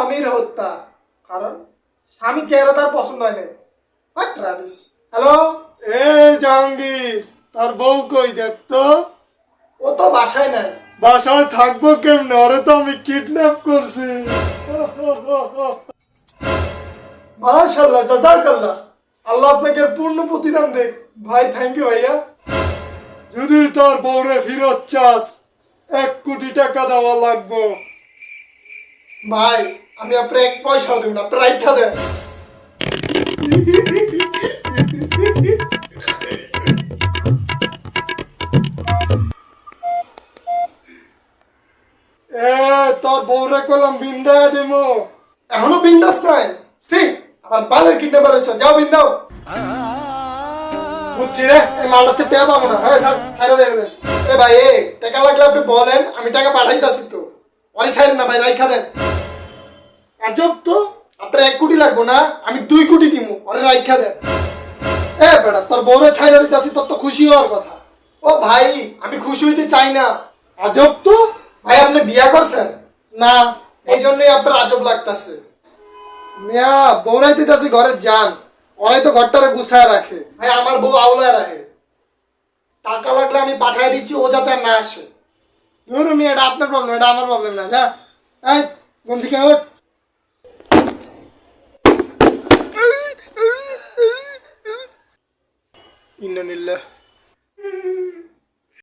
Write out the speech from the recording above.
স্বামীর হত্যা, কারণ স্বামীর চেহারা তার পছন্দ হয় না। Travis, hello. এ জাহাঙ্গীর, তার বউ কই দেখতো? ও তো বাসায় নাই। বাসায় থাকবো কেমনে? ওরে তো আমি কিডন্যাপ করছি। মাশাআল্লাহ, জাযাকাল্লাহ। আল্লাহ আপনাকে পূর্ণ প্রতিদান দেখ ভাই। থ্যাংক ইউ ভাইয়া। যদি তোর বউরে ফিরত চাস 1 কোটি টাকা দেওয়া লাগবো। ভাই আমি আপনার 1 পয়সাও দেব না, রাইখা দেন। এ তোর বউরে কলম বিন্দায় দিমু। এখনো বিন্দাস নাই? সি আবার বালের কিডন্যাপার হয়েছ, যাও বিন্দাও। বুঝছি রে, এই মালটাতে টেয়া পাবো না। হ্যাঁ থাক, ছাইড়া দেবেন। এ ভাই, টাকা লাগলে আপনি বলেন, আমি টাকা পাঠাইতাছি তো। অনেক ছাইড়েন না ভাই, রাইখা দেন। আজব তো। আপনার 1 কোটি লাগবো না, আমি 2 কোটি দিব, অনেক রাইখা দেন। এ বেটা, তোর বউরে ছাইড়া দিতাছি, তোর তো খুশি হওয়ার কথা। ও ভাই, আমি খুশি হইতে চাই না। আজব তো। ভাই আপনি বিয়া করছেন না, এই জন্যই আপনার আজব লাগতাছে। মিয়া বউরাই দিতেছে ঘরের জান, ওরাই তো ঘরটারে গুছায় রাখে। ভাই আমার বউ আউলায় রাখে। টাকা লাগলে আমি পাঠাই দিচ্ছি, ও যাতে আর না আসে। ধরুন এটা আপনার প্রবলেম, এটা আমার প্রবলেম না। যা, এই কোন দিকে ওঠ। ইন্নালিল্লাহ।